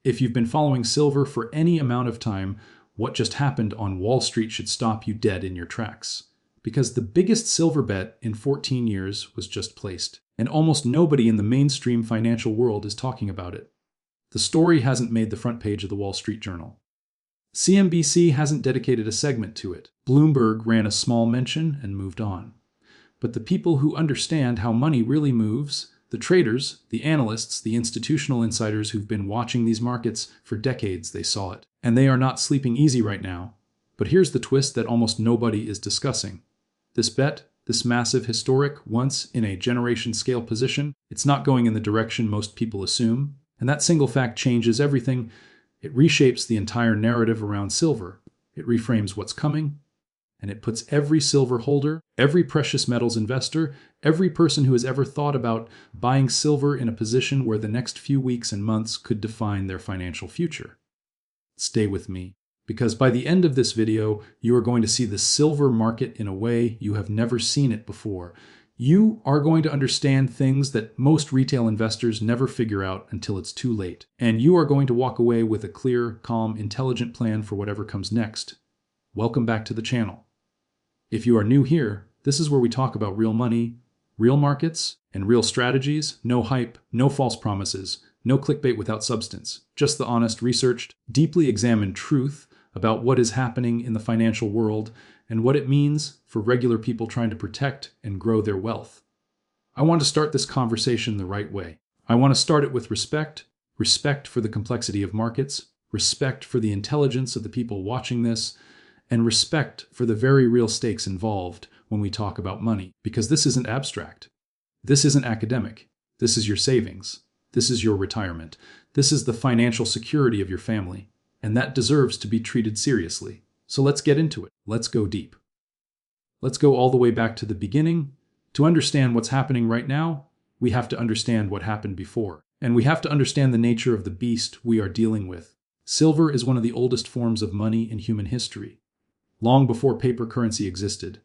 If you've been following silver for any amount of time, what just happened on Wall Street should stop you dead in your tracks. Because the biggest silver bet in 14 years was just placed, and almost nobody in the mainstream financial world is talking about it. The story hasn't made the front page of the Wall Street Journal. CNBC hasn't dedicated a segment to it. Bloomberg ran a small mention and moved on. But the people who understand how money really moves, the traders, the analysts, the institutional insiders who've been watching these markets for decades, they saw it. And they are not sleeping easy right now. But here's the twist that almost nobody is discussing. This bet, this massive, historic, once-in-a-generation scale position, it's not going in the direction most people assume. And that single fact changes everything. It reshapes the entire narrative around silver. It reframes what's coming. And it puts every silver holder, every precious metals investor, every person who has ever thought about buying silver in a position where the next few weeks and months could define their financial future. Stay with me, because by the end of this video, you are going to see the silver market in a way you have never seen it before. You are going to understand things that most retail investors never figure out until it's too late. And you are going to walk away with a clear, calm, intelligent plan for whatever comes next. Welcome back to the channel. If you are new here, this is where we talk about real money, real markets, and real strategies. No hype, no false promises, no clickbait without substance. Just the honest, researched, deeply examined truth about what is happening in the financial world and what it means for regular people trying to protect and grow their wealth. I want to start this conversation the right way. I want to start it with respect, respect for the complexity of markets, respect for the intelligence of the people watching this, and respect for the very real stakes involved when we talk about money. Because this isn't abstract. This isn't academic. This is your savings. This is your retirement. This is the financial security of your family. And that deserves to be treated seriously. So let's get into it. Let's go deep. Let's go all the way back to the beginning. To understand what's happening right now, we have to understand what happened before. And we have to understand the nature of the beast we are dealing with. Silver is one of the oldest forms of money in human history. Long before paper currency existed.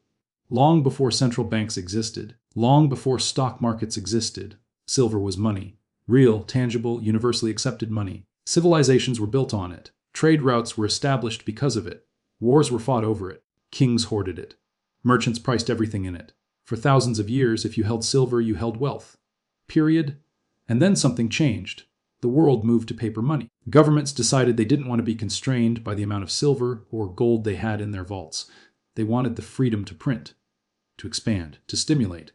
Long before central banks existed. Long before stock markets existed. Silver was money. Real, tangible, universally accepted money. Civilizations were built on it. Trade routes were established because of it. Wars were fought over it. Kings hoarded it. Merchants priced everything in it. For thousands of years, if you held silver, you held wealth. Period. And then something changed. The world moved to paper money. Governments decided they didn't want to be constrained by the amount of silver or gold they had in their vaults. They wanted the freedom to print, to expand, to stimulate.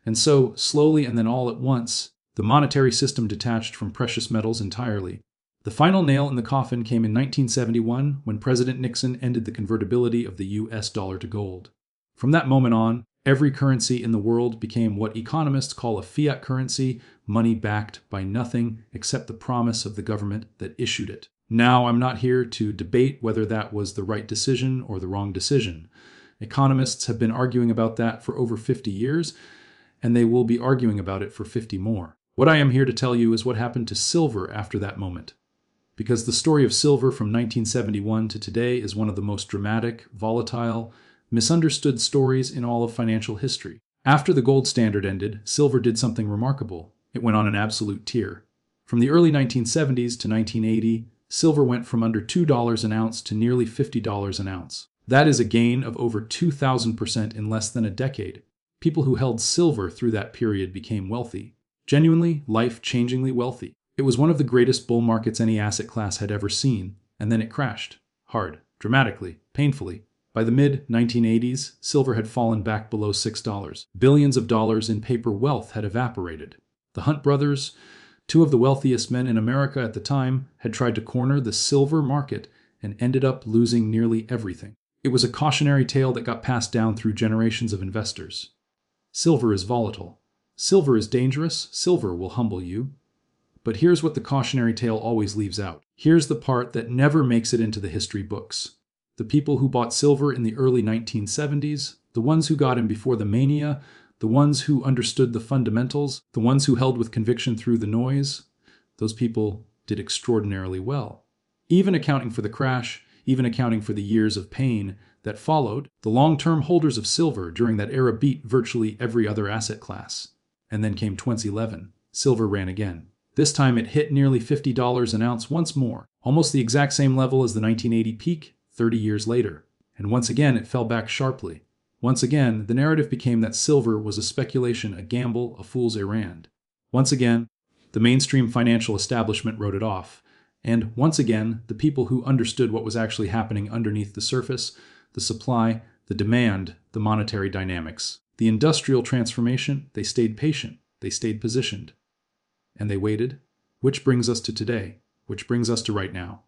And so, slowly and then all at once, the monetary system detached from precious metals entirely. The final nail in the coffin came in 1971 when President Nixon ended the convertibility of the US dollar to gold. From that moment on, every currency in the world became what economists call a fiat currency, money backed by nothing except the promise of the government that issued it. Now, I'm not here to debate whether that was the right decision or the wrong decision. Economists have been arguing about that for over 50 years, and they will be arguing about it for 50 more. What I am here to tell you is what happened to silver after that moment. Because the story of silver from 1971 to today is one of the most dramatic, volatile, misunderstood stories in all of financial history. After the gold standard ended, silver did something remarkable. It went on an absolute tear. From the early 1970s to 1980, silver went from under $2 an ounce to nearly $50 an ounce. That is a gain of over 2,000% in less than a decade. People who held silver through that period became wealthy. Genuinely, life-changingly wealthy. It was one of the greatest bull markets any asset class had ever seen, and then it crashed. Hard, dramatically, painfully. By the mid-1980s, silver had fallen back below $6. Billions of dollars in paper wealth had evaporated. The Hunt brothers, two of the wealthiest men in America at the time, had tried to corner the silver market and ended up losing nearly everything. It was a cautionary tale that got passed down through generations of investors. Silver is volatile. Silver is dangerous. Silver will humble you. But here's what the cautionary tale always leaves out. Here's the part that never makes it into the history books. The people who bought silver in the early 1970s, the ones who got in before the mania, the ones who understood the fundamentals, the ones who held with conviction through the noise, those people did extraordinarily well. Even accounting for the crash, even accounting for the years of pain that followed, the long-term holders of silver during that era beat virtually every other asset class. And then came 2011. Silver ran again. This time it hit nearly $50 an ounce once more, almost the exact same level as the 1980 peak 30 years later. And once again, it fell back sharply. Once again, the narrative became that silver was a speculation, a gamble, a fool's errand. Once again, the mainstream financial establishment wrote it off. And once again, the people who understood what was actually happening underneath the surface, the supply, the demand, the monetary dynamics, the industrial transformation, they stayed patient, they stayed positioned. And they waited, which brings us to today, which brings us to right now,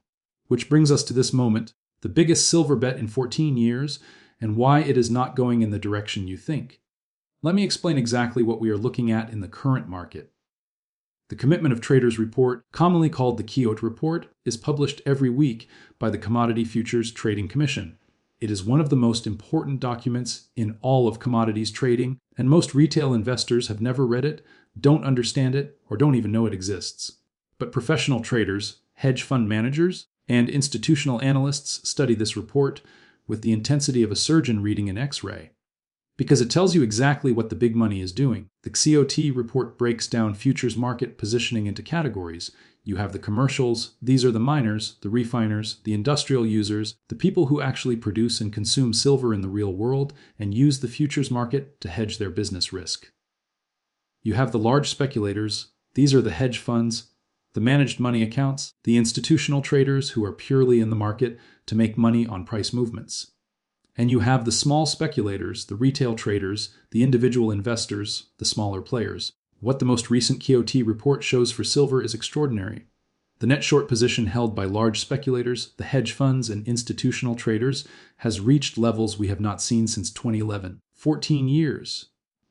which brings us to this moment, the biggest silver bet in 14 years, and why it is not going in the direction you think. Let me explain exactly what we are looking at in the current market. The Commitment of Traders Report, commonly called the Kyoto Report, is published every week by the Commodity Futures Trading Commission. It is one of the most important documents in all of commodities trading, and most retail investors have never read it, don't understand it, or don't even know it exists. But professional traders, hedge fund managers, and institutional analysts study this report with the intensity of a surgeon reading an X-ray. Because it tells you exactly what the big money is doing. The XOT report breaks down futures market positioning into categories. You have the commercials, these are the miners, the refiners, the industrial users, the people who actually produce and consume silver in the real world and use the futures market to hedge their business risk. You have the large speculators, these are the hedge funds, the managed money accounts, the institutional traders who are purely in the market to make money on price movements. And you have the small speculators, the retail traders, the individual investors, the smaller players. What the most recent KOT report shows for silver is extraordinary. The net short position held by large speculators, the hedge funds, and institutional traders has reached levels we have not seen since 2011. 14 years.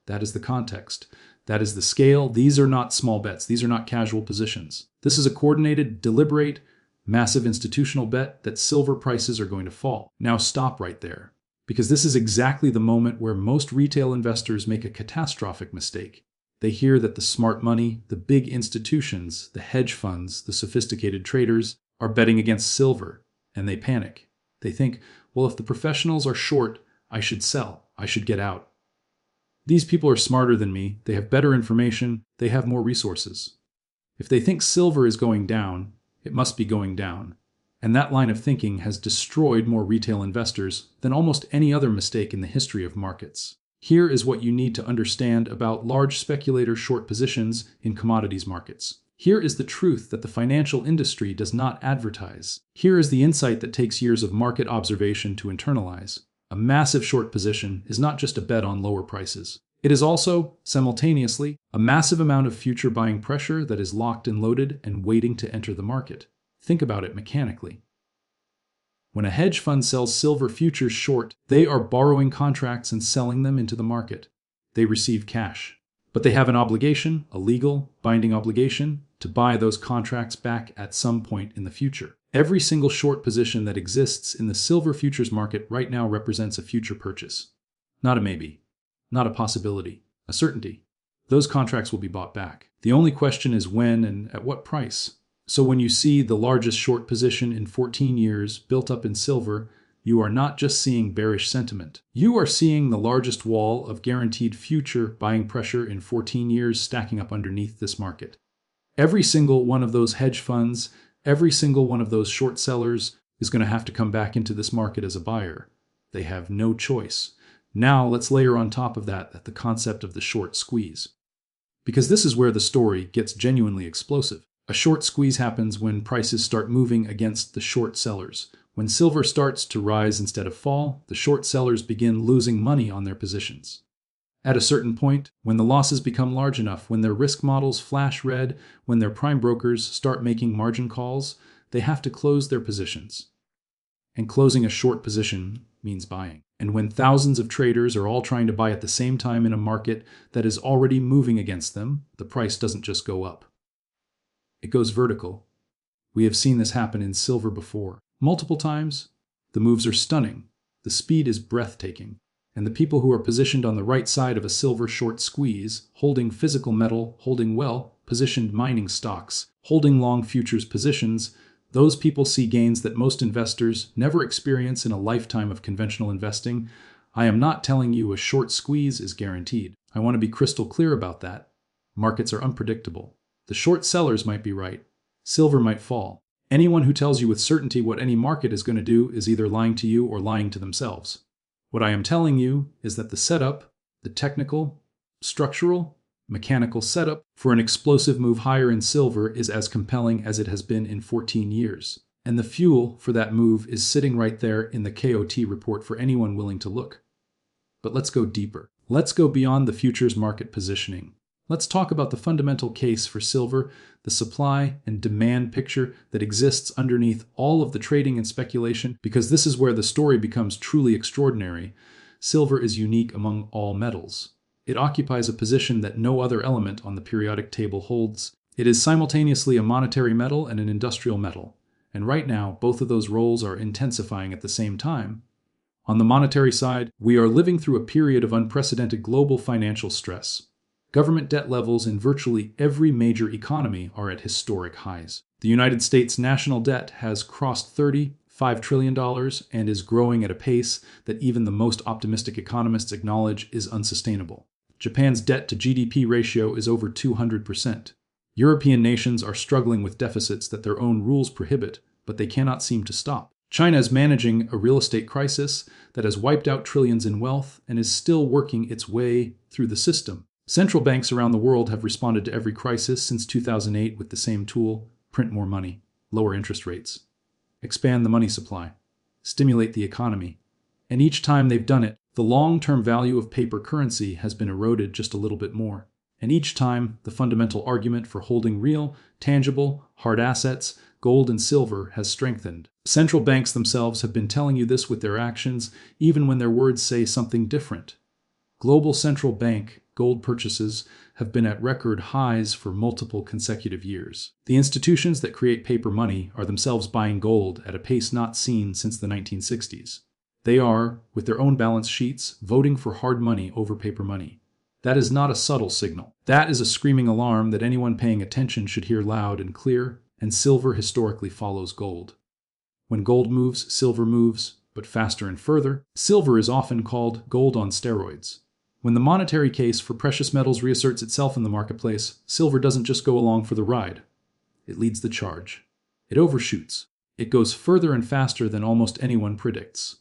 That is the context. That is the scale. These are not small bets. These are not casual positions. This is a coordinated, deliberate, massive institutional bet that silver prices are going to fall. Now stop right there, because this is exactly the moment where most retail investors make a catastrophic mistake. They hear that the smart money, the big institutions, the hedge funds, the sophisticated traders are betting against silver, and they panic. They think, well, if the professionals are short, I should sell. I should get out. These people are smarter than me. They have better information. They have more resources. If they think silver is going down, it must be going down. And that line of thinking has destroyed more retail investors than almost any other mistake in the history of markets. Here is what you need to understand about large speculator short positions in commodities markets. Here is the truth that the financial industry does not advertise. Here is the insight that takes years of market observation to internalize. A massive short position is not just a bet on lower prices. It is also, simultaneously, a massive amount of future buying pressure that is locked and loaded and waiting to enter the market. Think about it mechanically. When a hedge fund sells silver futures short, they are borrowing contracts and selling them into the market. They receive cash. But they have an obligation, a legal, binding obligation, to buy those contracts back at some point in the future. Every single short position that exists in the silver futures market right now represents a future purchase. Not a maybe. Not a possibility. A certainty. Those contracts will be bought back. The only question is when and at what price. So when you see the largest short position in 14 years built up in silver, you are not just seeing bearish sentiment. You are seeing the largest wall of guaranteed future buying pressure in 14 years stacking up underneath this market. Every single one of those hedge funds, every single one of those short sellers is going to have to come back into this market as a buyer. They have no choice. Now let's layer on top of that the concept of the short squeeze. Because this is where the story gets genuinely explosive. A short squeeze happens when prices start moving against the short sellers. When silver starts to rise instead of fall, the short sellers begin losing money on their positions. At a certain point, when the losses become large enough, when their risk models flash red, when their prime brokers start making margin calls, they have to close their positions. And closing a short position means buying. And when thousands of traders are all trying to buy at the same time in a market that is already moving against them, the price doesn't just go up. It goes vertical. We have seen this happen in silver before. Multiple times. The moves are stunning. The speed is breathtaking. And the people who are positioned on the right side of a silver short squeeze, holding physical metal, holding well-positioned mining stocks, holding long futures positions, those people see gains that most investors never experience in a lifetime of conventional investing. I am not telling you a short squeeze is guaranteed. I want to be crystal clear about that. Markets are unpredictable. The short sellers might be right. Silver might fall. Anyone who tells you with certainty what any market is going to do is either lying to you or lying to themselves. What I am telling you is that the setup, the technical, structural, mechanical setup for an explosive move higher in silver is as compelling as it has been in 14 years. And the fuel for that move is sitting right there in the KOT report for anyone willing to look. But let's go deeper. Let's go beyond the futures market positioning. Let's talk about the fundamental case for silver, the supply and demand picture that exists underneath all of the trading and speculation, because this is where the story becomes truly extraordinary. Silver is unique among all metals. It occupies a position that no other element on the periodic table holds. It is simultaneously a monetary metal and an industrial metal. And right now, both of those roles are intensifying at the same time. On the monetary side, we are living through a period of unprecedented global financial stress. Government debt levels in virtually every major economy are at historic highs. The United States national debt has crossed $35 trillion and is growing at a pace that even the most optimistic economists acknowledge is unsustainable. Japan's debt to GDP ratio is over 200%. European nations are struggling with deficits that their own rules prohibit, but they cannot seem to stop. China is managing a real estate crisis that has wiped out trillions in wealth and is still working its way through the system. Central banks around the world have responded to every crisis since 2008 with the same tool: print more money, lower interest rates, expand the money supply, stimulate the economy. And each time they've done it, the long-term value of paper currency has been eroded just a little bit more. And each time, the fundamental argument for holding real, tangible, hard assets, gold and silver, has strengthened. Central banks themselves have been telling you this with their actions, even when their words say something different. Global central bank gold purchases have been at record highs for multiple consecutive years. The institutions that create paper money are themselves buying gold at a pace not seen since the 1960s. They are, with their own balance sheets, voting for hard money over paper money. That is not a subtle signal. That is a screaming alarm that anyone paying attention should hear loud and clear, and silver historically follows gold. When gold moves, silver moves, but faster and further. Silver is often called gold on steroids. When the monetary case for precious metals reasserts itself in the marketplace, silver doesn't just go along for the ride. It leads the charge. It overshoots. It goes further and faster than almost anyone predicts.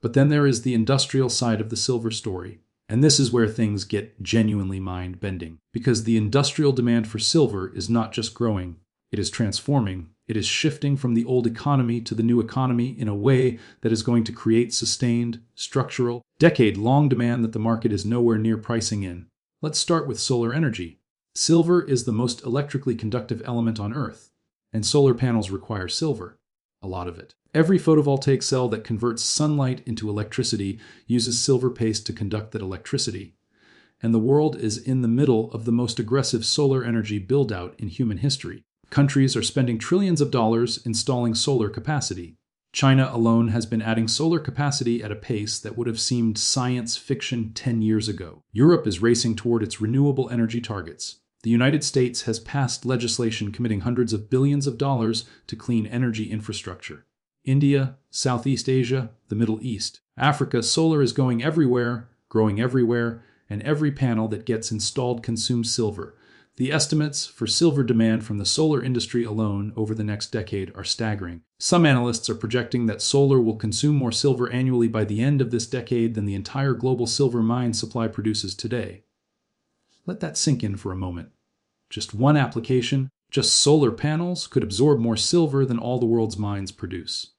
But then there is the industrial side of the silver story. And this is where things get genuinely mind-bending. Because the industrial demand for silver is not just growing, it is transforming. It is shifting from the old economy to the new economy in a way that is going to create sustained, structural, decade-long demand that the market is nowhere near pricing in. Let's start with solar energy. Silver is the most electrically conductive element on Earth, and solar panels require silver, a lot of it. Every photovoltaic cell that converts sunlight into electricity uses silver paste to conduct that electricity. And the world is in the middle of the most aggressive solar energy build-out in human history. Countries are spending trillions of dollars installing solar capacity. China alone has been adding solar capacity at a pace that would have seemed science fiction 10 years ago. Europe is racing toward its renewable energy targets. The United States has passed legislation committing hundreds of billions of dollars to clean energy infrastructure. India, Southeast Asia, the Middle East, Africa, solar is going everywhere, growing everywhere, and every panel that gets installed consumes silver. The estimates for silver demand from the solar industry alone over the next decade are staggering. Some analysts are projecting that solar will consume more silver annually by the end of this decade than the entire global silver mine supply produces today. Let that sink in for a moment. Just one application, just solar panels, could absorb more silver than all the world's mines produce.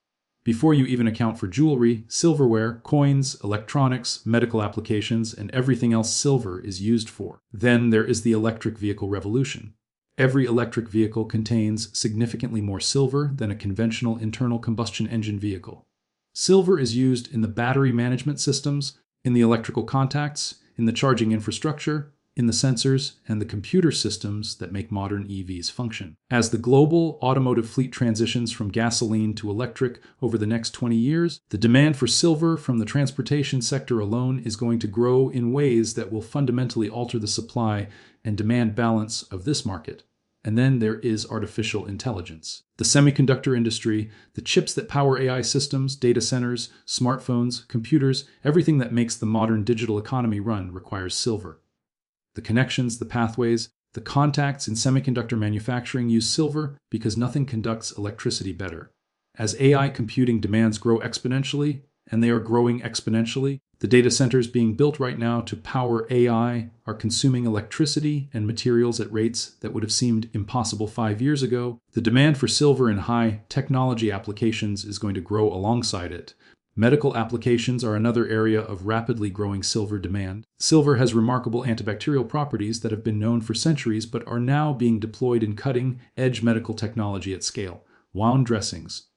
Before you even account for jewelry, silverware, coins, electronics, medical applications, and everything else silver is used for. Then there is the electric vehicle revolution. Every electric vehicle contains significantly more silver than a conventional internal combustion engine vehicle. Silver is used in the battery management systems, in the electrical contacts, in the charging infrastructure, in the sensors and the computer systems that make modern EVs function. As the global automotive fleet transitions from gasoline to electric over the next 20 years, the demand for silver from the transportation sector alone is going to grow in ways that will fundamentally alter the supply and demand balance of this market. And then there is artificial intelligence. The semiconductor industry, the chips that power AI systems, data centers, smartphones, computers, everything that makes the modern digital economy run requires silver. The connections, the pathways, The contacts in semiconductor manufacturing use silver because nothing conducts electricity better. As AI computing demands grow exponentially, and they are growing exponentially, the data centers being built right now to power AI are consuming electricity and materials at rates that would have seemed impossible 5 years ago. The demand for silver in high technology applications is going to grow alongside it. Medical applications are another area of rapidly growing silver demand. Silver has remarkable antibacterial properties that have been known for centuries but are now being deployed in cutting-edge medical technology at scale. Wound dressings,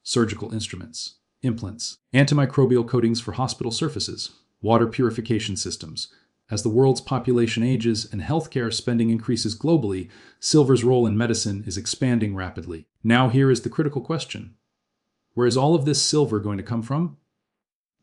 surgical instruments, implants, antimicrobial coatings for hospital surfaces, water purification systems. As the world's population ages and healthcare spending increases globally, silver's role in medicine is expanding rapidly. Now here is the critical question. Where is all of this silver going to come from?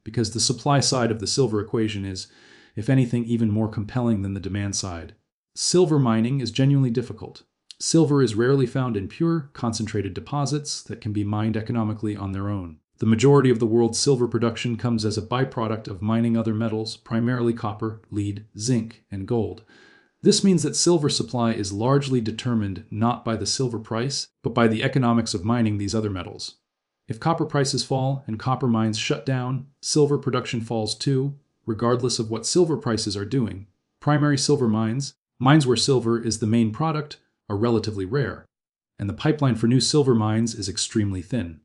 Because the supply side of the silver equation is, if anything, even more compelling than the demand side. Silver mining is genuinely difficult. Silver is rarely found in pure, concentrated deposits that can be mined economically on their own. The majority of the world's silver production comes as a byproduct of mining other metals, primarily copper, lead, zinc, and gold. This means that silver supply is largely determined not by the silver price, but by the economics of mining these other metals. If copper prices fall and copper mines shut down, silver production falls too, regardless of what silver prices are doing. Primary silver mines where silver is the main product, are relatively rare, and the pipeline for new silver mines is extremely thin.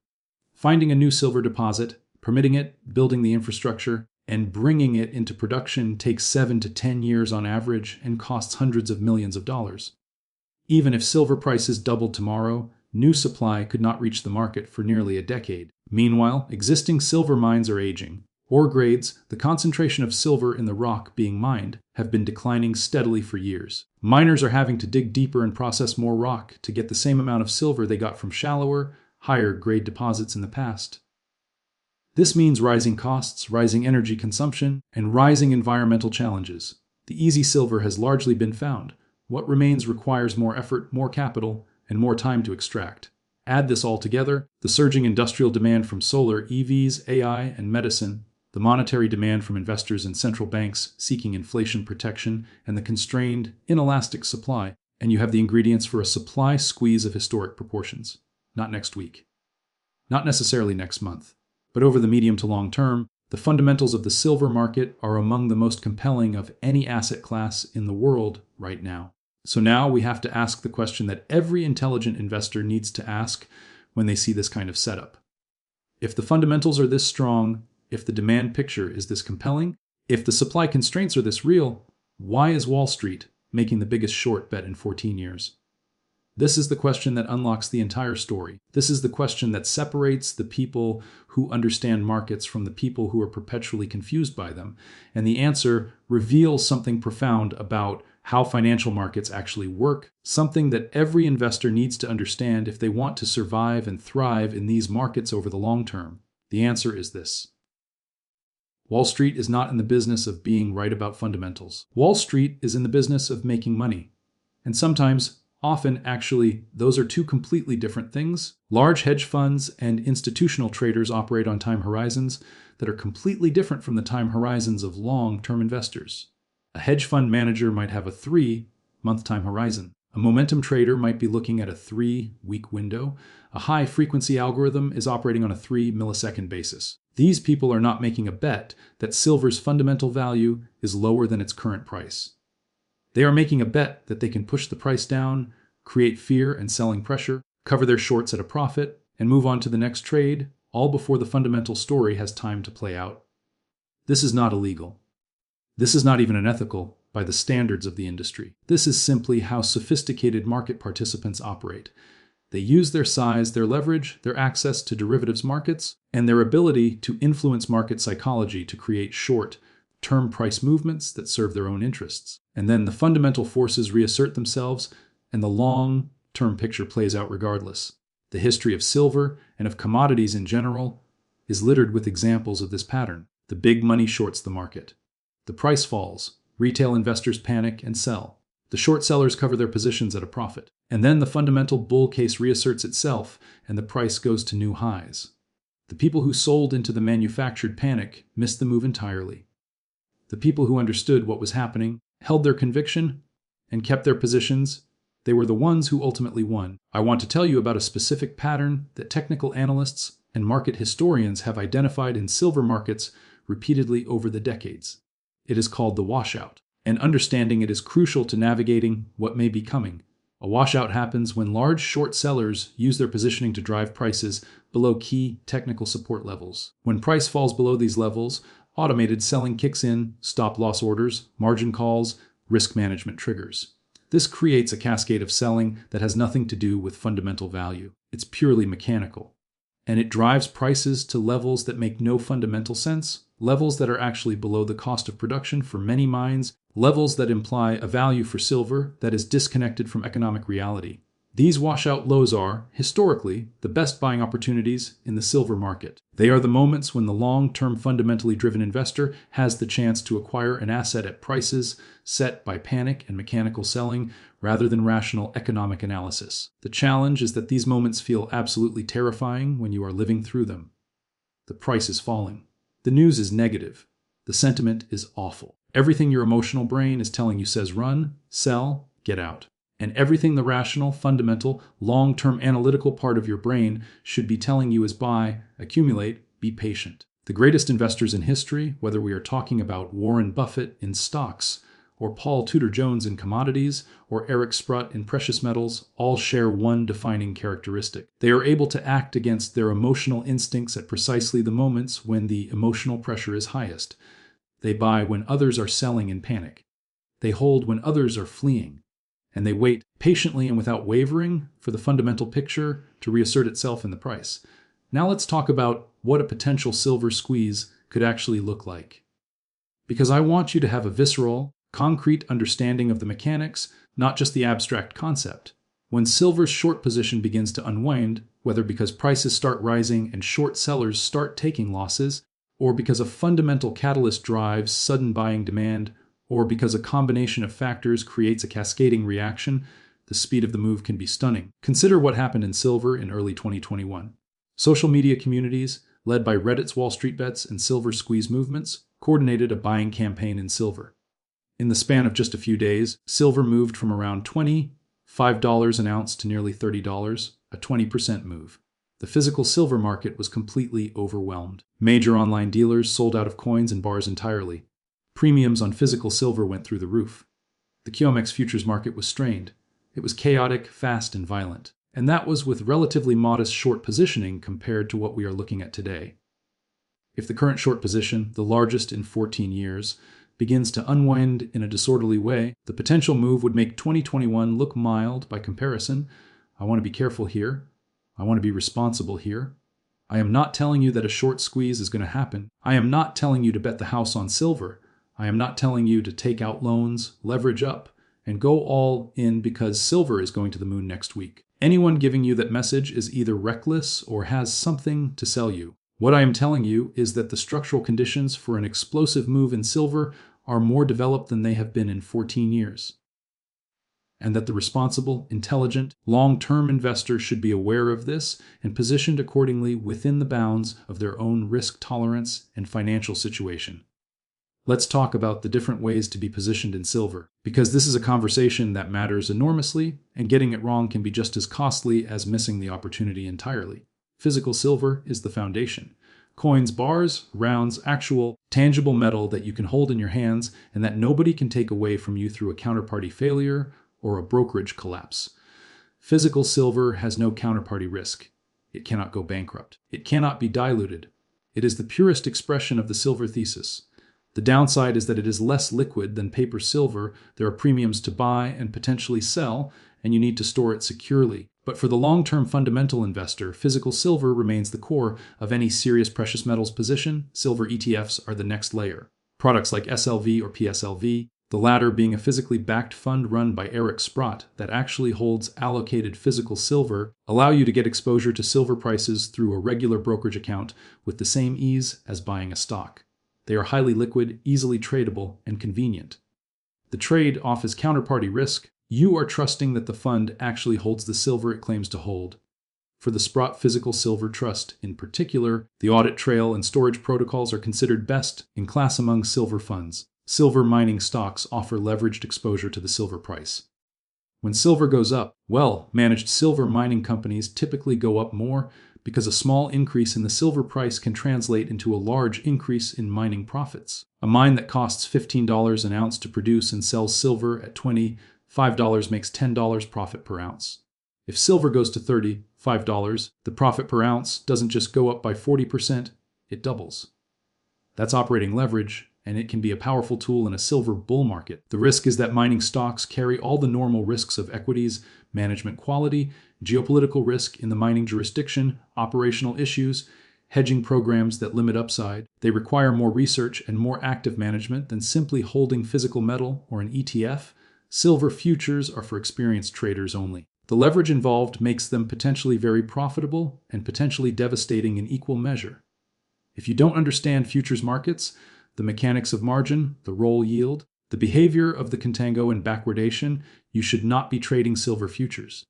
Finding a new silver deposit, permitting it, building the infrastructure, and bringing it into production takes 7 to 10 years on average and costs hundreds of millions of dollars. Even if silver prices doubled tomorrow, new supply could not reach the market for nearly a decade. Meanwhile, existing silver mines are aging. Ore grades, the concentration of silver in the rock being mined, have been declining steadily for years. Miners are having to dig deeper and process more rock to get the same amount of silver they got from shallower, higher grade deposits in the past. This means rising costs, rising energy consumption, and rising environmental challenges. The easy silver has largely been found. What remains requires more effort, more capital, and more time to extract. Add this all together, the surging industrial demand from solar, EVs, AI, and medicine, the monetary demand from investors and central banks seeking inflation protection, and the constrained, inelastic supply, and you have the ingredients for a supply squeeze of historic proportions. Not next week. Not necessarily next month. But over the medium to long term, the fundamentals of the silver market are among the most compelling of any asset class in the world right now. So now we have to ask the question that every intelligent investor needs to ask when they see this kind of setup. If the fundamentals are this strong, if the demand picture is this compelling, if the supply constraints are this real, why is Wall Street making the biggest short bet in 14 years? This is the question that unlocks the entire story. This is the question that separates the people who understand markets from the people who are perpetually confused by them. And the answer reveals something profound about how financial markets actually work, something that every investor needs to understand if they want to survive and thrive in these markets over the long term. The answer is this. Wall Street is not in the business of being right about fundamentals. Wall Street is in the business of making money. And sometimes, often actually, those are two completely different things. Large hedge funds and institutional traders operate on time horizons that are completely different from the time horizons of long-term investors. A hedge fund manager might have a 3-month time horizon. A momentum trader might be looking at a 3-week window. A high-frequency algorithm is operating on a 3-millisecond basis. These people are not making a bet that silver's fundamental value is lower than its current price. They are making a bet that they can push the price down, create fear and selling pressure, cover their shorts at a profit, and move on to the next trade, all before the fundamental story has time to play out. This is not illegal. This is not even unethical by the standards of the industry. This is simply how sophisticated market participants operate. They use their size, their leverage, their access to derivatives markets, and their ability to influence market psychology to create short-term price movements that serve their own interests. And then the fundamental forces reassert themselves, and the long-term picture plays out regardless. The history of silver, and of commodities in general, is littered with examples of this pattern. The big money shorts the market. The price falls. Retail investors panic and sell. The short sellers cover their positions at a profit. And then the fundamental bull case reasserts itself, and the price goes to new highs. The people who sold into the manufactured panic missed the move entirely. The people who understood what was happening, held their conviction, and kept their positions, they were the ones who ultimately won. I want to tell you about a specific pattern that technical analysts and market historians have identified in silver markets repeatedly over the decades. It is called the washout, and understanding it is crucial to navigating what may be coming. A washout happens when large short sellers use their positioning to drive prices below key technical support levels. When price falls below these levels, automated selling kicks in, stop-loss orders, margin calls, risk management triggers. This creates a cascade of selling that has nothing to do with fundamental value. It's purely mechanical. And it drives prices to levels that make no fundamental sense, levels that are actually below the cost of production for many mines, levels that imply a value for silver that is disconnected from economic reality. These washout lows are, historically, the best buying opportunities in the silver market. They are the moments when the long-term fundamentally driven investor has the chance to acquire an asset at prices set by panic and mechanical selling rather than rational economic analysis. The challenge is that these moments feel absolutely terrifying when you are living through them. The price is falling. The news is negative. The sentiment is awful. Everything your emotional brain is telling you says run, sell, get out. And everything the rational, fundamental, long-term analytical part of your brain should be telling you is buy, accumulate, be patient. The greatest investors in history, whether we are talking about Warren Buffett in stocks, or Paul Tudor Jones in commodities, or Eric Sprott in precious metals, all share one defining characteristic. They are able to act against their emotional instincts at precisely the moments when the emotional pressure is highest. They buy when others are selling in panic. They hold when others are fleeing. And they wait patiently and without wavering for the fundamental picture to reassert itself in the price. Now let's talk about what a potential silver squeeze could actually look like. Because I want you to have a visceral, concrete understanding of the mechanics, not just the abstract concept. When silver's short position begins to unwind, whether because prices start rising and short sellers start taking losses, or because a fundamental catalyst drives sudden buying demand, or because a combination of factors creates a cascading reaction, the speed of the move can be stunning. Consider what happened in silver in early 2021. Social media communities, led by Reddit's Wall Street Bets and Silver Squeeze movements, coordinated a buying campaign in silver. In the span of just a few days, silver moved from around $25 an ounce to nearly $30, a 20% move. The physical silver market was completely overwhelmed. Major online dealers sold out of coins and bars entirely. Premiums on physical silver went through the roof. The QMX futures market was strained. It was chaotic, fast, and violent. And that was with relatively modest short positioning compared to what we are looking at today. If the current short position, the largest in 14 years, begins to unwind in a disorderly way, the potential move would make 2021 look mild by comparison. I want to be careful here. I want to be responsible here. I am not telling you that a short squeeze is going to happen. I am not telling you to bet the house on silver. I am not telling you to take out loans, leverage up, and go all in because silver is going to the moon next week. Anyone giving you that message is either reckless or has something to sell you. What I am telling you is that the structural conditions for an explosive move in silver are more developed than they have been in 14 years. And that the responsible, intelligent, long-term investor should be aware of this and positioned accordingly within the bounds of their own risk tolerance and financial situation. Let's talk about the different ways to be positioned in silver, because this is a conversation that matters enormously, and getting it wrong can be just as costly as missing the opportunity entirely. Physical silver is the foundation. Coins, bars, rounds, actual, tangible metal that you can hold in your hands and that nobody can take away from you through a counterparty failure or a brokerage collapse. Physical silver has no counterparty risk. It cannot go bankrupt. It cannot be diluted. It is the purest expression of the silver thesis. The downside is that it is less liquid than paper silver. There are premiums to buy and potentially sell, and you need to store it securely. But for the long-term fundamental investor, physical silver remains the core of any serious precious metals position. Silver ETFs are the next layer. Products like SLV or PSLV, the latter being a physically backed fund run by Eric Sprott that actually holds allocated physical silver, allow you to get exposure to silver prices through a regular brokerage account with the same ease as buying a stock. They are highly liquid, easily tradable, and convenient. The trade offers counterparty risk. You are trusting that the fund actually holds the silver it claims to hold. For the Sprott Physical Silver Trust in particular, the audit trail and storage protocols are considered best in class among silver funds. Silver mining stocks offer leveraged exposure to the silver price. When silver goes up, well-managed silver mining companies typically go up more because a small increase in the silver price can translate into a large increase in mining profits. A mine that costs $15 an ounce to produce and sells silver at $25 makes $10 profit per ounce. If silver goes to $35, the profit per ounce doesn't just go up by 40%, it doubles. That's operating leverage, and it can be a powerful tool in a silver bull market. The risk is that mining stocks carry all the normal risks of equities: management quality, geopolitical risk in the mining jurisdiction, operational issues, hedging programs that limit upside. They require more research and more active management than simply holding physical metal or an ETF. Silver futures are for experienced traders only. The leverage involved makes them potentially very profitable and potentially devastating in equal measure. If you don't understand futures markets, the mechanics of margin, the roll yield, the behavior of the contango and backwardation, you should not be trading silver futures.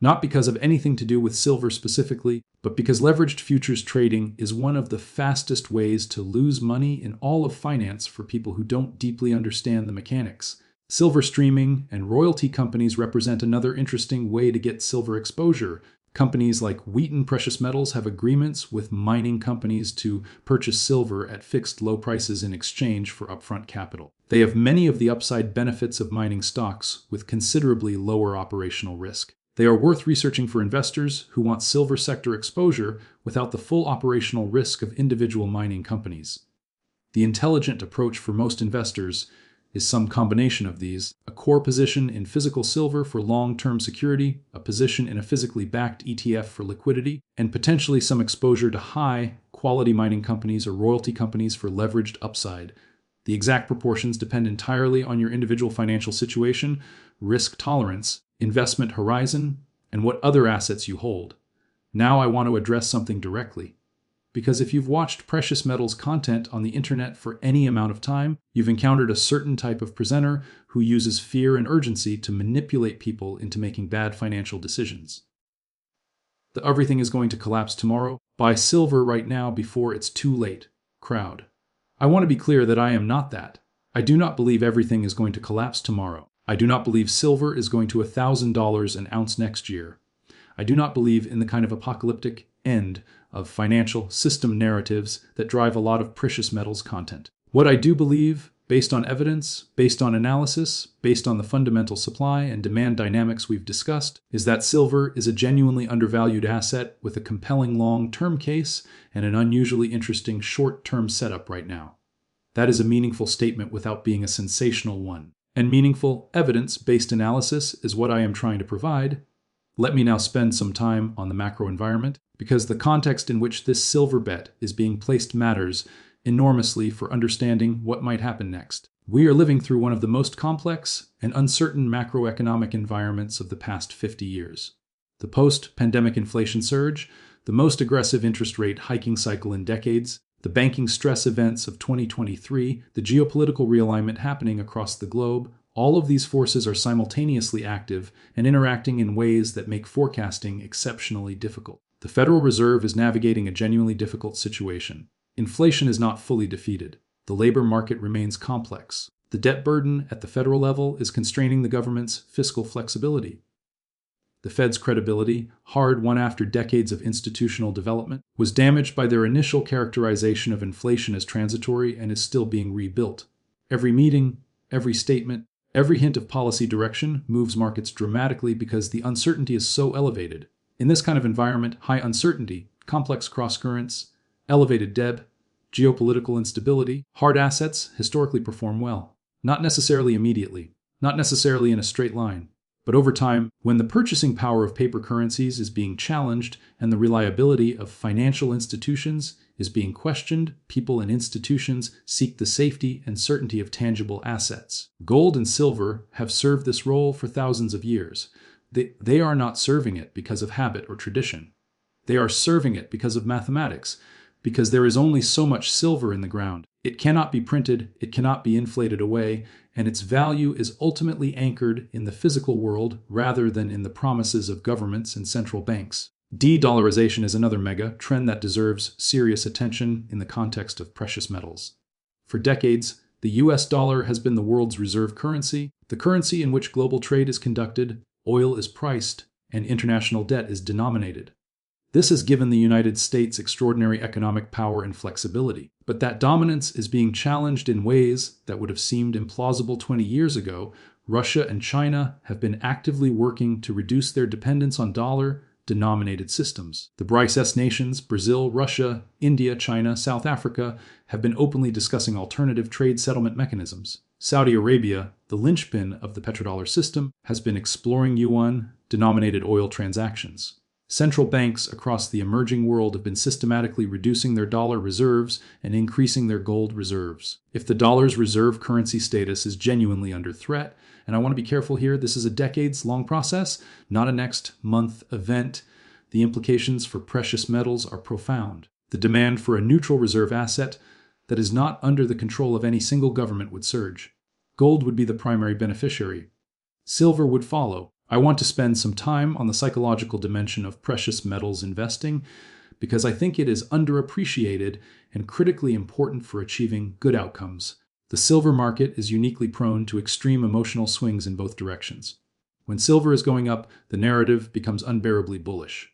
Not because of anything to do with silver specifically, but because leveraged futures trading is one of the fastest ways to lose money in all of finance for people who don't deeply understand the mechanics. Silver streaming and royalty companies represent another interesting way to get silver exposure. Companies like Wheaton Precious Metals have agreements with mining companies to purchase silver at fixed low prices in exchange for upfront capital. They have many of the upside benefits of mining stocks with considerably lower operational risk. They are worth researching for investors who want silver sector exposure without the full operational risk of individual mining companies. The intelligent approach for most investors is some combination of these: a core position in physical silver for long-term security, a position in a physically backed ETF for liquidity, and potentially some exposure to high-quality mining companies or royalty companies for leveraged upside. The exact proportions depend entirely on your individual financial situation, risk tolerance, investment horizon, and what other assets you hold. Now I want to address something directly. Because if you've watched precious metals content on the internet for any amount of time, you've encountered a certain type of presenter who uses fear and urgency to manipulate people into making bad financial decisions. The "everything is going to collapse tomorrow, buy silver right now before it's too late" crowd. I want to be clear that I am not that. I do not believe everything is going to collapse tomorrow. I do not believe silver is going to $1,000 an ounce next year. I do not believe in the kind of apocalyptic end of financial system narratives that drive a lot of precious metals content. What I do believe, based on evidence, based on analysis, based on the fundamental supply and demand dynamics we've discussed, is that silver is a genuinely undervalued asset with a compelling long-term case and an unusually interesting short-term setup right now. That is a meaningful statement without being a sensational one. And meaningful, evidence-based analysis is what I am trying to provide. Let me now spend some time on the macro environment, because the context in which this silver bet is being placed matters enormously for understanding what might happen next. We are living through one of the most complex and uncertain macroeconomic environments of the past 50 years. The post-pandemic inflation surge, the most aggressive interest rate hiking cycle in decades, the banking stress events of 2023, the geopolitical realignment happening across the globe, all of these forces are simultaneously active and interacting in ways that make forecasting exceptionally difficult. The Federal Reserve is navigating a genuinely difficult situation. Inflation is not fully defeated. The labor market remains complex. The debt burden at the federal level is constraining the government's fiscal flexibility. The Fed's credibility, hard-won after decades of institutional development, was damaged by their initial characterization of inflation as transitory and is still being rebuilt. Every meeting, every statement, every hint of policy direction moves markets dramatically because the uncertainty is so elevated. In this kind of environment, high uncertainty, complex cross-currents, elevated debt, geopolitical instability, hard assets historically perform well. Not necessarily immediately, not necessarily in a straight line, but over time, when the purchasing power of paper currencies is being challenged and the reliability of financial institutions is being questioned, people and institutions seek the safety and certainty of tangible assets. Gold and silver have served this role for thousands of years. They are not serving it because of habit or tradition. They are serving it because of mathematics, because there is only so much silver in the ground. It cannot be printed, it cannot be inflated away, and its value is ultimately anchored in the physical world rather than in the promises of governments and central banks. De-dollarization is another mega trend that deserves serious attention in the context of precious metals. For decades, The US dollar has been the world's reserve currency, the currency in which global trade is conducted, oil is priced, and international debt is denominated. This has given the United States extraordinary economic power and flexibility. But that dominance is being challenged in ways that would have seemed implausible 20 years ago. Russia and China have been actively working to reduce their dependence on dollar-denominated systems. The BRICS nations, Brazil, Russia, India, China, South Africa, have been openly discussing alternative trade settlement mechanisms. Saudi Arabia, the linchpin of the petrodollar system, has been exploring yuan-denominated oil transactions. Central banks across the emerging world have been systematically reducing their dollar reserves and increasing their gold reserves. If the dollar's reserve currency status is genuinely under threat, and I want to be careful here, this is a decades-long process, not a next-month event, the implications for precious metals are profound. The demand for a neutral reserve asset that is not under the control of any single government would surge. Gold would be the primary beneficiary. Silver would follow. I want to spend some time on the psychological dimension of precious metals investing because I think it is underappreciated and critically important for achieving good outcomes. The silver market is uniquely prone to extreme emotional swings in both directions. When silver is going up, the narrative becomes unbearably bullish.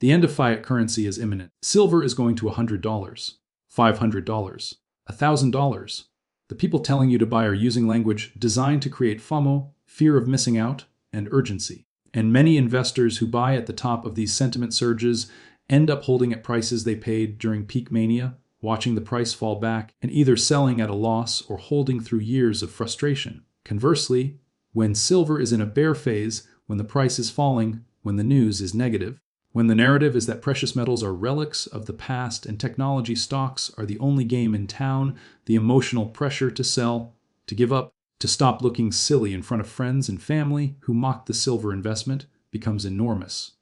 The end of fiat currency is imminent. Silver is going to $100, $500, $1,000. The people telling you to buy are using language designed to create FOMO, fear of missing out, and urgency. And many investors who buy at the top of these sentiment surges end up holding at prices they paid during peak mania, watching the price fall back, and either selling at a loss or holding through years of frustration. Conversely, when silver is in a bear phase, when the price is falling, when the news is negative, when the narrative is that precious metals are relics of the past and technology stocks are the only game in town, the emotional pressure to sell, to give up, to stop looking silly in front of friends and family who mock the silver investment becomes enormous.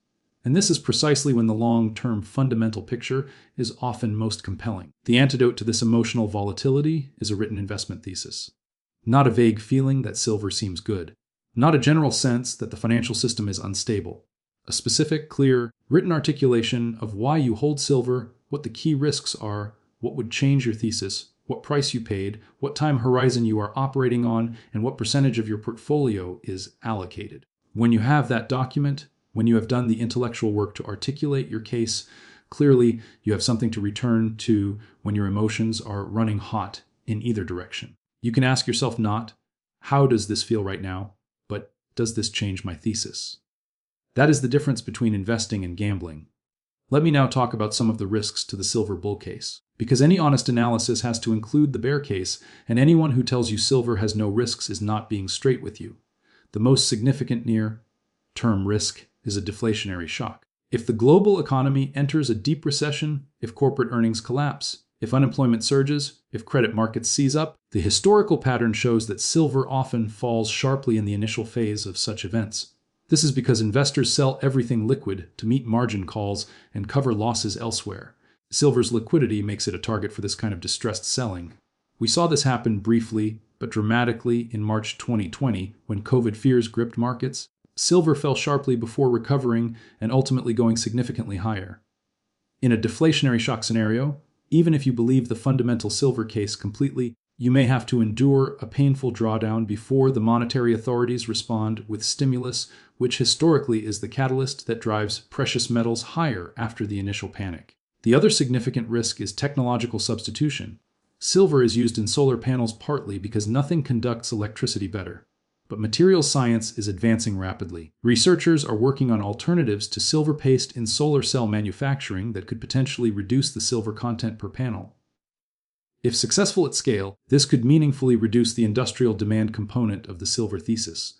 And this is precisely when the long-term fundamental picture is often most compelling. The antidote to this emotional volatility is a written investment thesis. Not a vague feeling that silver seems good. Not a general sense that the financial system is unstable. A specific, clear, written articulation of why you hold silver, what the key risks are, what would change your thesis, what price you paid, what time horizon you are operating on, and what percentage of your portfolio is allocated. When you have that document, when you have done the intellectual work to articulate your case, clearly you have something to return to when your emotions are running hot in either direction. You can ask yourself not, how does this feel right now, but does this change my thesis? That is the difference between investing and gambling. Let me now talk about some of the risks to the silver bull case. Because any honest analysis has to include the bear case, and anyone who tells you silver has no risks is not being straight with you. The most significant near-term risk is a deflationary shock. If the global economy enters a deep recession, if corporate earnings collapse, if unemployment surges, if credit markets seize up, the historical pattern shows that silver often falls sharply in the initial phase of such events. This is because investors sell everything liquid to meet margin calls and cover losses elsewhere. Silver's liquidity makes it a target for this kind of distressed selling. We saw this happen briefly, but dramatically in March 2020 when COVID fears gripped markets. Silver fell sharply before recovering and ultimately going significantly higher. In a deflationary shock scenario, even if you believe the fundamental silver case completely, you may have to endure a painful drawdown before the monetary authorities respond with stimulus, which historically is the catalyst that drives precious metals higher after the initial panic. The other significant risk is technological substitution. Silver is used in solar panels partly because nothing conducts electricity better. But materials science is advancing rapidly. Researchers are working on alternatives to silver paste in solar cell manufacturing that could potentially reduce the silver content per panel. If successful at scale, this could meaningfully reduce the industrial demand component of the silver thesis.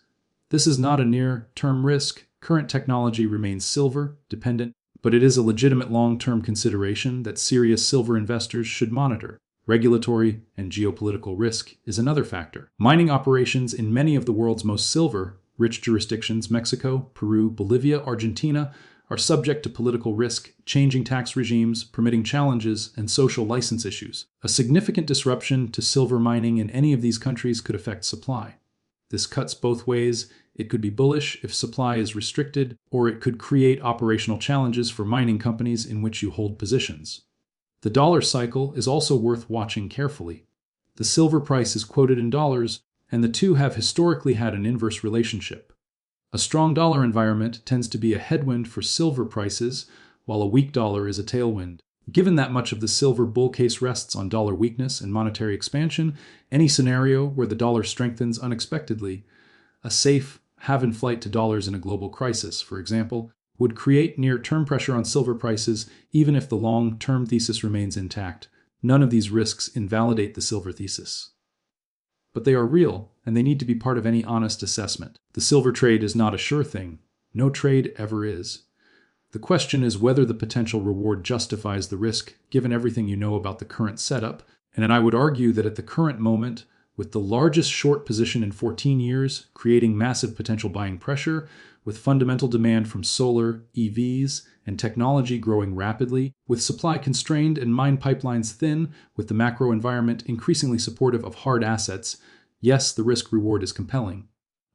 This is not a near-term risk. Current technology remains silver-dependent, but it is a legitimate long-term consideration that serious silver investors should monitor. Regulatory and geopolitical risk is another factor. Mining operations in many of the world's most silver-rich jurisdictions, Mexico, Peru, Bolivia, Argentina, are subject to political risk, changing tax regimes, permitting challenges, and social license issues. A significant disruption to silver mining in any of these countries could affect supply. This cuts both ways. It could be bullish if supply is restricted, or it could create operational challenges for mining companies in which you hold positions. The dollar cycle is also worth watching carefully. The silver price is quoted in dollars, and the two have historically had an inverse relationship. A strong dollar environment tends to be a headwind for silver prices, while a weak dollar is a tailwind. Given that much of the silver bull case rests on dollar weakness and monetary expansion, any scenario where the dollar strengthens unexpectedly, a safe have-in flight to dollars in a global crisis, for example, would create near-term pressure on silver prices even if the long-term thesis remains intact. None of these risks invalidate the silver thesis. But they are real, and they need to be part of any honest assessment. The silver trade is not a sure thing. No trade ever is. The question is whether the potential reward justifies the risk, given everything you know about the current setup, and I would argue that at the current moment, with the largest short position in 14 years, creating massive potential buying pressure, with fundamental demand from solar, EVs, and technology growing rapidly, with supply constrained and mine pipelines thin, with the macro environment increasingly supportive of hard assets, yes, the risk-reward is compelling.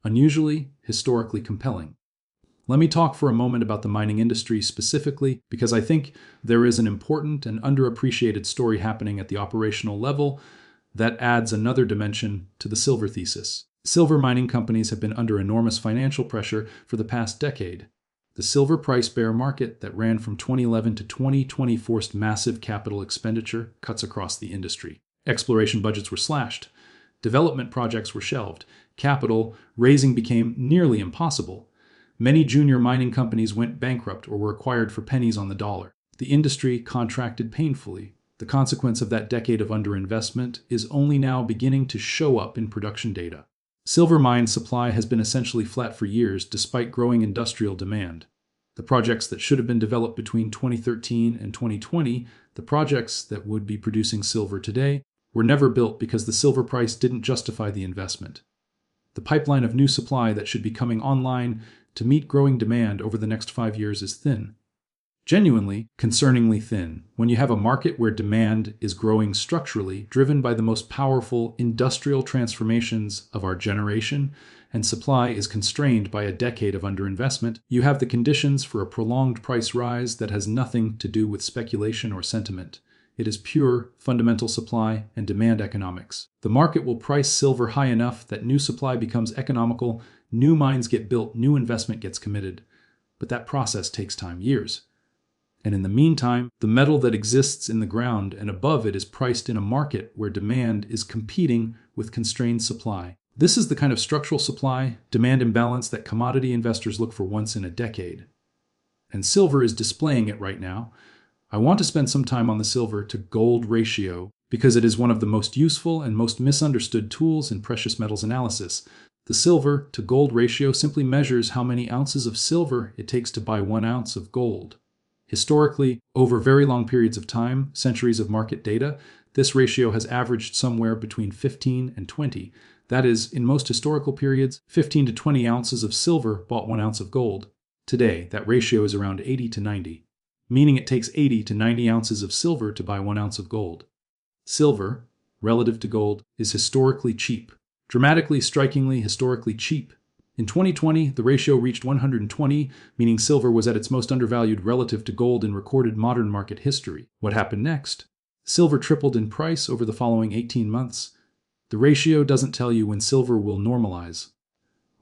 Unusually, historically compelling. Let me talk for a moment about the mining industry specifically, because I think there is an important and underappreciated story happening at the operational level that adds another dimension to the silver thesis. Silver mining companies have been under enormous financial pressure for the past decade. The silver price bear market that ran from 2011 to 2020 forced massive capital expenditure cuts across the industry. Exploration budgets were slashed. Development projects were shelved. Capital raising became nearly impossible. Many junior mining companies went bankrupt or were acquired for pennies on the dollar. The industry contracted painfully. The consequence of that decade of underinvestment is only now beginning to show up in production data. Silver mine supply has been essentially flat for years despite growing industrial demand. The projects that should have been developed between 2013 and 2020, the projects that would be producing silver today, were never built because the silver price didn't justify the investment. The pipeline of new supply that should be coming online to meet growing demand over the next 5 years is thin. Genuinely, concerningly thin, when you have a market where demand is growing structurally, driven by the most powerful industrial transformations of our generation, and supply is constrained by a decade of underinvestment, you have the conditions for a prolonged price rise that has nothing to do with speculation or sentiment. It is pure, fundamental supply and demand economics. The market will price silver high enough that new supply becomes economical, new mines get built, new investment gets committed. But that process takes time, years. And in the meantime, the metal that exists in the ground and above it is priced in a market where demand is competing with constrained supply. This is the kind of structural supply-demand imbalance that commodity investors look for once in a decade. And silver is displaying it right now. I want to spend some time on the silver to gold ratio because it is one of the most useful and most misunderstood tools in precious metals analysis. The silver to gold ratio simply measures how many ounces of silver it takes to buy 1 ounce of gold. Historically, over very long periods of time, centuries of market data, this ratio has averaged somewhere between 15 and 20. That is, in most historical periods, 15 to 20 ounces of silver bought 1 ounce of gold. Today, that ratio is around 80 to 90, meaning it takes 80 to 90 ounces of silver to buy 1 ounce of gold. Silver, relative to gold, is historically cheap. Dramatically, strikingly, historically cheap. In 2020, the ratio reached 120, meaning silver was at its most undervalued relative to gold in recorded modern market history. What happened next? Silver tripled in price over the following 18 months. The ratio doesn't tell you when silver will normalize.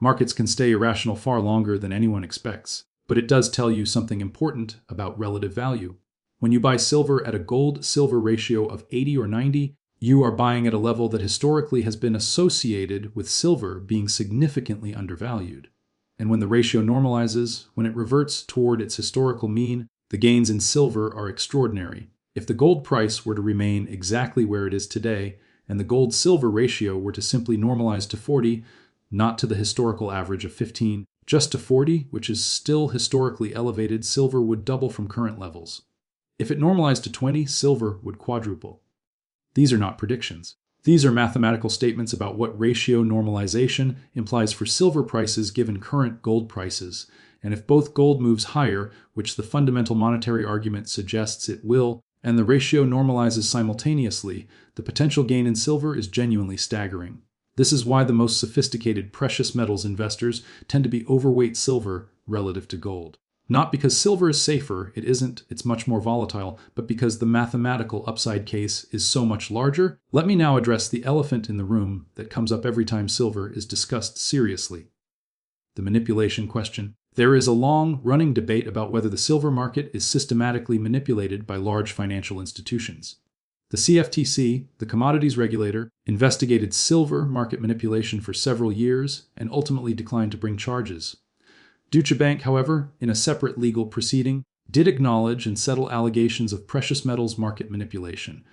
Markets can stay irrational far longer than anyone expects, but it does tell you something important about relative value. When you buy silver at a gold-silver ratio of 80 or 90, you are buying at a level that historically has been associated with silver being significantly undervalued. And when the ratio normalizes, when it reverts toward its historical mean, the gains in silver are extraordinary. If the gold price were to remain exactly where it is today, and the gold-silver ratio were to simply normalize to 40, not to the historical average of 15, just to 40, which is still historically elevated, silver would double from current levels. If it normalized to 20, silver would quadruple. These are not predictions. These are mathematical statements about what ratio normalization implies for silver prices given current gold prices. And if both gold moves higher, which the fundamental monetary argument suggests it will, and the ratio normalizes simultaneously, the potential gain in silver is genuinely staggering. This is why the most sophisticated precious metals investors tend to be overweight silver relative to gold. Not because silver is safer, it isn't, it's much more volatile, but because the mathematical upside case is so much larger. Let me now address the elephant in the room that comes up every time silver is discussed seriously: the manipulation question. There is a long-running debate about whether the silver market is systematically manipulated by large financial institutions. The CFTC, the commodities regulator, investigated silver market manipulation for several years and ultimately declined to bring charges. Deutsche Bank, however, in a separate legal proceeding, did acknowledge and settle allegations of precious metals market manipulation.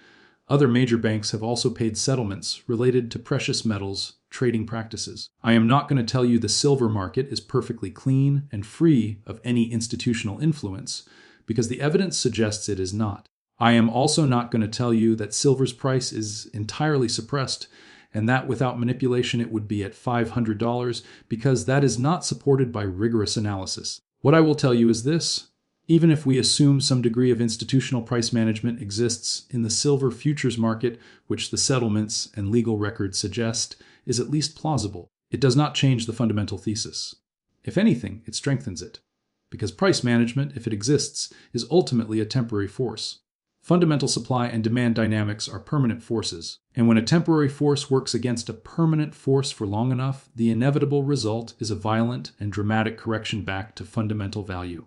Other major banks have also paid settlements related to precious metals trading practices. I am not going to tell you the silver market is perfectly clean and free of any institutional influence, because the evidence suggests it is not. I am also not going to tell you that silver's price is entirely suppressed and that without manipulation it would be at $500, because that is not supported by rigorous analysis. What I will tell you is this: even if we assume some degree of institutional price management exists in the silver futures market, which the settlements and legal records suggest is at least plausible, it does not change the fundamental thesis. If anything, it strengthens it, because price management, if it exists, is ultimately a temporary force. Fundamental supply and demand dynamics are permanent forces, and when a temporary force works against a permanent force for long enough, the inevitable result is a violent and dramatic correction back to fundamental value.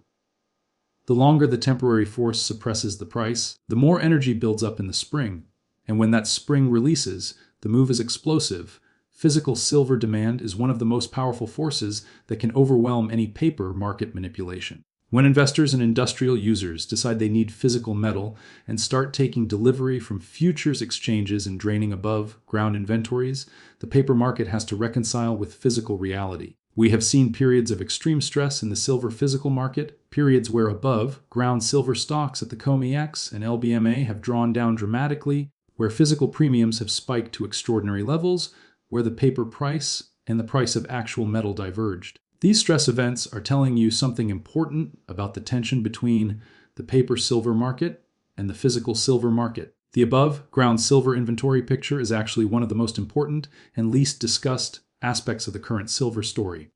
The longer the temporary force suppresses the price, the more energy builds up in the spring, and when that spring releases, the move is explosive. Physical silver demand is one of the most powerful forces that can overwhelm any paper market manipulation. When investors and industrial users decide they need physical metal and start taking delivery from futures exchanges and draining above ground inventories, the paper market has to reconcile with physical reality. We have seen periods of extreme stress in the silver physical market, periods where above ground silver stocks at the COMEX and LBMA have drawn down dramatically, where physical premiums have spiked to extraordinary levels, where the paper price and the price of actual metal diverged. These stress events are telling you something important about the tension between the paper silver market and the physical silver market. The above ground silver inventory picture is actually one of the most important and least discussed aspects of the current silver story.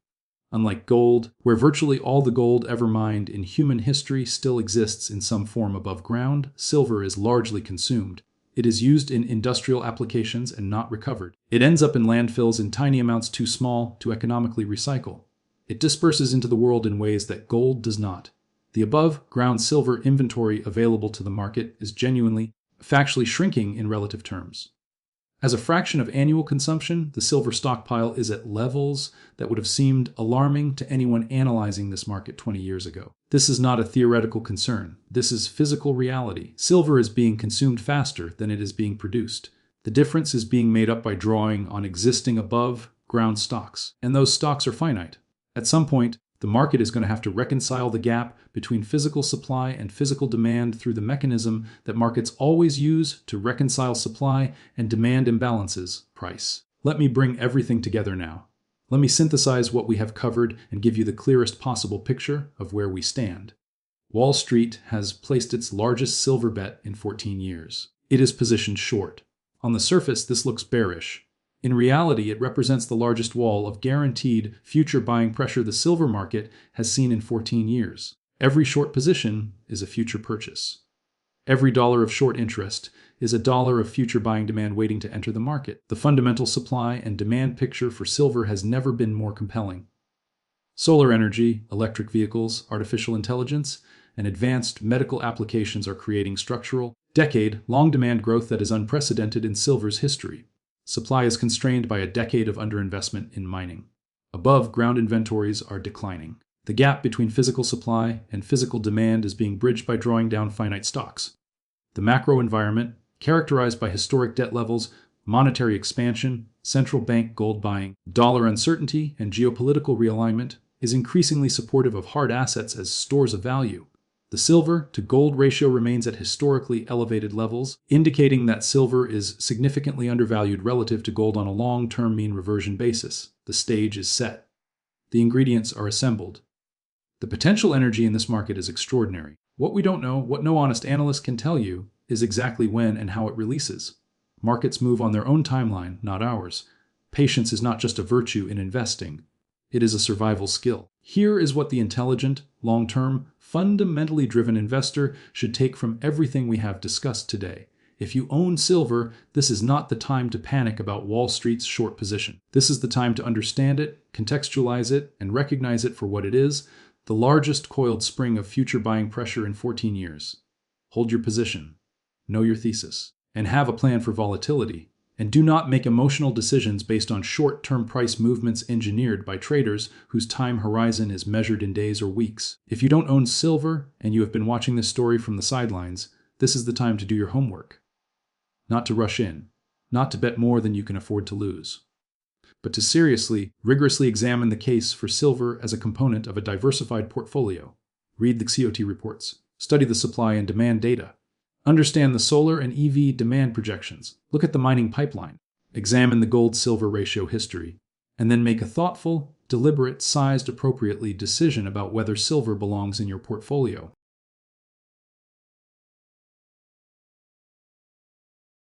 Unlike gold, where virtually all the gold ever mined in human history still exists in some form above ground, silver is largely consumed. It is used in industrial applications and not recovered. It ends up in landfills in tiny amounts too small to economically recycle. It disperses into the world in ways that gold does not. The above-ground silver inventory available to the market is genuinely, factually shrinking in relative terms. As a fraction of annual consumption, the silver stockpile is at levels that would have seemed alarming to anyone analyzing this market 20 years ago. This is not a theoretical concern. This is physical reality. Silver is being consumed faster than it is being produced. The difference is being made up by drawing on existing above-ground stocks, and those stocks are finite. At some point, the market is going to have to reconcile the gap between physical supply and physical demand through the mechanism that markets always use to reconcile supply and demand imbalances: price. Let me bring everything together now. Let me synthesize what we have covered and give you the clearest possible picture of where we stand. Wall Street has placed its largest silver bet in 14 years. It is positioned short. On the surface, this looks bearish. In reality, it represents the largest wall of guaranteed future buying pressure the silver market has seen in 14 years. Every short position is a future purchase. Every dollar of short interest is a dollar of future buying demand waiting to enter the market. The fundamental supply and demand picture for silver has never been more compelling. Solar energy, electric vehicles, artificial intelligence, and advanced medical applications are creating structural, decade-long demand growth that is unprecedented in silver's history. Supply is constrained by a decade of underinvestment in mining. Above-ground inventories are declining. The gap between physical supply and physical demand is being bridged by drawing down finite stocks. The macro environment, characterized by historic debt levels, monetary expansion, central bank gold buying, dollar uncertainty, and geopolitical realignment, is increasingly supportive of hard assets as stores of value. The silver-to-gold ratio remains at historically elevated levels, indicating that silver is significantly undervalued relative to gold on a long-term mean reversion basis. The stage is set. The ingredients are assembled. The potential energy in this market is extraordinary. What we don't know, what no honest analyst can tell you, is exactly when and how it releases. Markets move on their own timeline, not ours. Patience is not just a virtue in investing. it is a survival skill. Here is what the intelligent, long-term, fundamentally driven investor should take from everything we have discussed today. If you own silver, this is not the time to panic about Wall Street's short position. This is the time to understand it, contextualize it, and recognize it for what it is, the largest coiled spring of future buying pressure in 14 years. Hold your position, know your thesis, and have a plan for volatility. And do not make emotional decisions based on short-term price movements engineered by traders whose time horizon is measured in days or weeks. If you don't own silver and you have been watching this story from the sidelines, this is the time to do your homework. Not to rush in, not to bet more than you can afford to lose, but to seriously, rigorously examine the case for silver as a component of a diversified portfolio. Read the COT reports, study the supply and demand data, understand the solar and EV demand projections, look at the mining pipeline, examine the gold-silver ratio history, and then make a thoughtful, deliberate, sized appropriately decision about whether silver belongs in your portfolio.